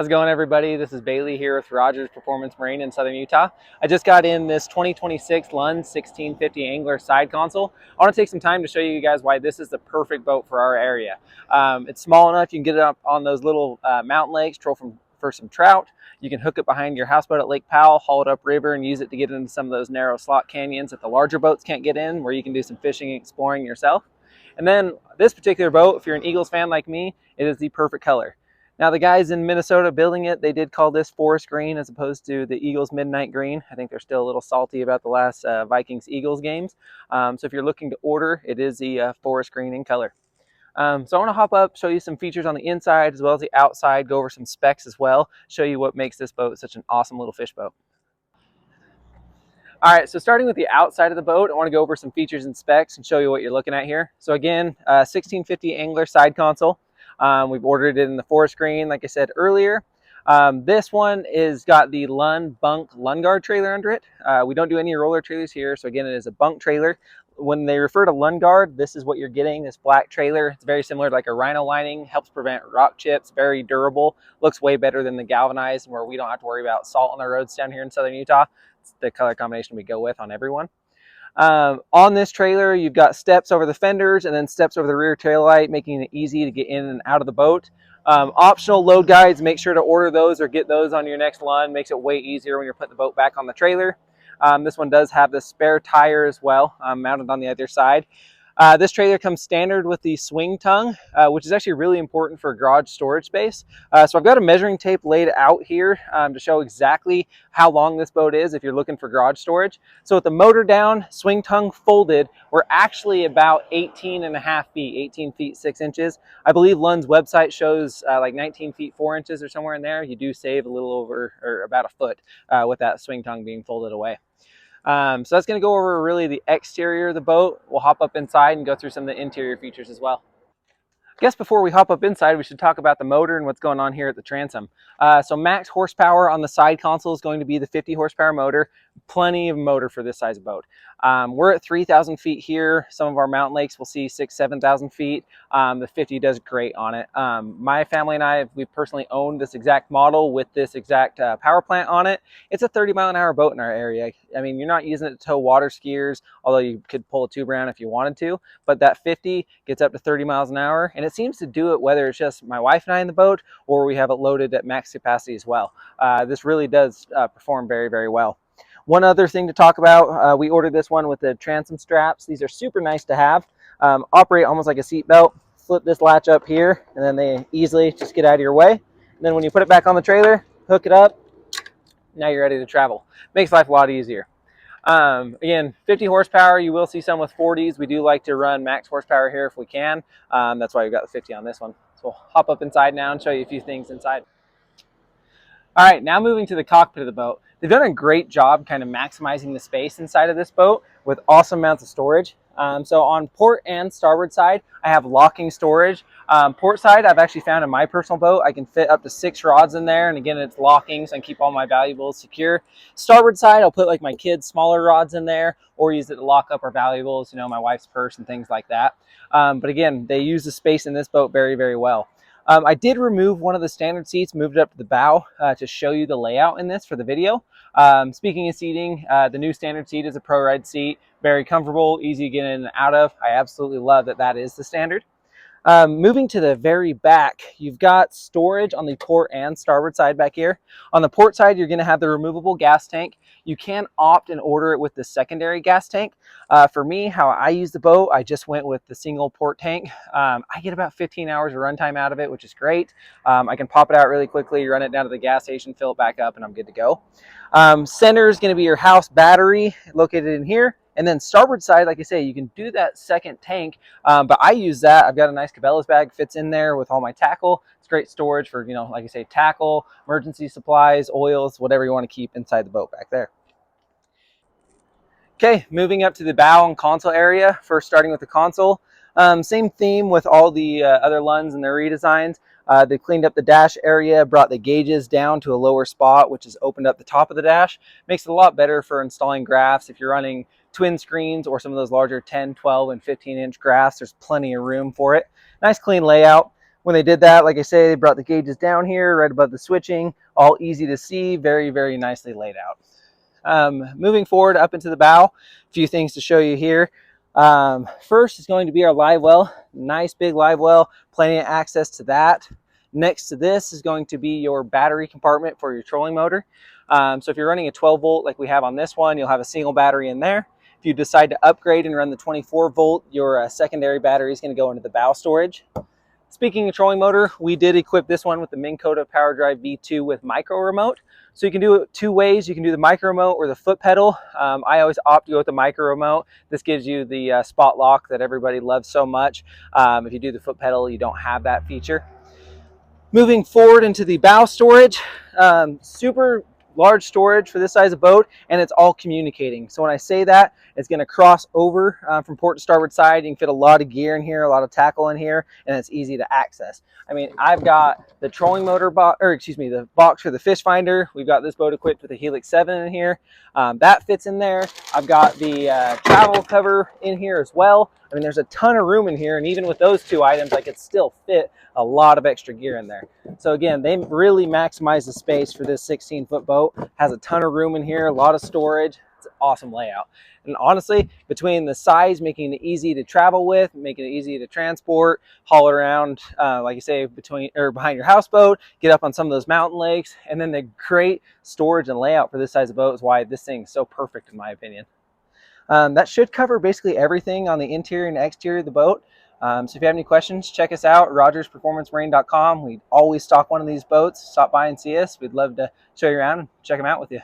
How's it going, everybody? This is Bailey here with Rogers Performance Marine in Southern Utah. I just got in this 2026 Lund 1650 Angler side console. I want to take some time to show you guys why this is the perfect boat for our area. It's small enough you can get it up on those little mountain lakes, troll for some trout. You can hook it behind your houseboat at Lake Powell, haul it upriver, and use it to get into some of those narrow slot canyons that the larger boats can't get in, where you can do some fishing and exploring yourself. And then this particular boat, if you're an Eagles fan like me, it is the perfect color. Now, the guys in Minnesota building it, they did call this forest green as opposed to the Eagles midnight green. I think they're still a little salty about the last Vikings-Eagles games. So if you're looking to order, it is the forest green in color. So I want to hop up, show you some features on the inside as well as the outside, go over some specs as well, show you what makes this boat such an awesome little fish boat. All right, so starting with the outside of the boat, I want to go over some features and specs and show you what you're looking at here. So again, 1650 Angler side console. We've ordered it in the forest green, like I said earlier. This one is got the Lund bunk Lund guard trailer under it. We don't do any roller trailers here, so again, it is a bunk trailer. When they refer to Lund guard, this is what you're getting, this black trailer. It's very similar to like a rhino lining, helps prevent rock chips, very durable, looks way better than the galvanized, where we don't have to worry about salt on the roads down here in Southern Utah. It's the color combination we go with on everyone. On this trailer, you've got steps over the fenders and then steps over the rear tail light, making it easy to get in and out of the boat. Optional load guides, make sure to order those or get those on your next Lund. Makes it way easier when you're putting the boat back on the trailer. This one does have the spare tire as well, mounted on the other side. This trailer comes standard with the swing tongue, which is actually really important for garage storage space. So I've got a measuring tape laid out here to show exactly how long this boat is if you're looking for garage storage. So with the motor down, swing tongue folded, we're actually about 18.5 feet, 18 feet 6 inches. I believe Lund's website shows like 19 feet 4 inches or somewhere in there. You do save a little over or about a foot with that swing tongue being folded away. So that's going to go over really the exterior of the boat. We'll hop up inside and go through some of the interior features as well. I guess before we hop up inside, we should talk about the motor and what's going on here at the transom. So max horsepower on the side console is going to be the 50 horsepower motor. Plenty of motor for this size of boat. We're at 3,000 feet here. Some of our mountain lakes will see 6,000, 7,000 feet. The 50 does great on it. My family and I, we personally own this exact model with this exact power plant on it. It's a 30-mile-an-hour boat in our area. I mean, you're not using it to tow water skiers, although you could pull a tube around if you wanted to, but that 50 gets up to 30 miles an hour, and it seems to do it whether it's just my wife and I in the boat or we have it loaded at max capacity as well. This really does perform very, very well. One other thing to talk about, we ordered this one with the transom straps. These are super nice to have. Operate almost like a seat belt. Flip this latch up here, and then they easily just get out of your way. And then when you put it back on the trailer, hook it up, now you're ready to travel. Makes life a lot easier. Again, 50 horsepower, you will see some with 40s. We do like to run max horsepower here if we can. That's why we've got the 50 on this one. So we'll hop up inside now and show you a few things inside. All right, now moving to the cockpit of the boat. They've done a great job kind of maximizing the space inside of this boat with awesome amounts of storage. So on port and starboard side, I have locking storage. Port side, I've actually found in my personal boat, I can fit up to 6 rods in there. And again, it's locking, so I can keep all my valuables secure. Starboard side, I'll put like my kids' smaller rods in there or use it to lock up our valuables, you know, my wife's purse and things like that. But again, they use the space in this boat very, very well. I did remove one of the standard seats, moved it up to the bow to show you the layout in this for the video. Speaking of seating, the new standard seat is a pro ride seat, very comfortable, easy to get in and out of. I absolutely love that that is the standard. Moving to the very back, you've got storage on the port and starboard side back here. On the port side, you're going to have the removable gas tank. You can opt and order it with the secondary gas tank. For me, how I use the boat, I just went with the single port tank. I get about 15 hours of runtime out of it, which is great. I can pop it out really quickly, run it down to the gas station, fill it back up, and I'm good to go. Center is going to be your house battery located in here. And then starboard side, like I say, you can do that second tank, but I use that. I've got a nice Cabela's bag, fits in there with all my tackle. It's great storage for, you know, like I say, tackle, emergency supplies, oils, whatever you want to keep inside the boat back there. Okay, moving up to the bow and console area. First, starting with the console. Same theme with all the other Lunds and their redesigns. They cleaned up the dash area, brought the gauges down to a lower spot, which has opened up the top of the dash. Makes it a lot better for installing graphs. If you're running twin screens or some of those larger 10, 12, and 15-inch graphs, there's plenty of room for it. Nice clean layout. When they did that, like I say, they brought the gauges down here right above the switching, all easy to see, very, very nicely laid out. Moving forward up into the bow, a few things to show you here. First is going to be our live well, nice big live well, plenty of access to that. Next to this is going to be your battery compartment for your trolling motor. So if you're running a 12 volt like we have on this one, you'll have a single battery in there. If you decide to upgrade and run the 24 volt, your secondary battery is going to go into the bow storage. Speaking of trolling motor, we did equip this one with the Minn Kota PowerDrive V2 with micro remote. So you can do it two ways. You can do the micro remote or the foot pedal. I always opt to go with the micro remote. This gives you the spot lock that everybody loves so much. If you do the foot pedal, you don't have that feature. Moving forward into the bow storage, super large storage for this size of boat, and it's all communicating. So when I say that, it's going to cross over from port to starboard side. You can fit a lot of gear in here, a lot of tackle in here, and it's easy to access. I mean, I've got the trolling motor box, or excuse me, the box for the fish finder. We've got this boat equipped with a Helix 7 in here. That fits in there. I've got the travel cover in here as well. I mean, there's a ton of room in here, and even with those two items, I could still fit a lot of extra gear in there. So again, they really maximize the space for this 16-foot boat. Has a ton of room in here, a lot of storage. It's an awesome layout. And honestly, between the size, making it easy to travel with, making it easy to transport, haul it around, like you say, between or behind your houseboat, get up on some of those mountain lakes, and then the great storage and layout for this size of boat is why this thing's so perfect in my opinion. That should cover basically everything on the interior and exterior of the boat. So if you have any questions, check us out, rogersperformancemarine.com. We always stock one of these boats. Stop by and see us. We'd love to show you around and check them out with you.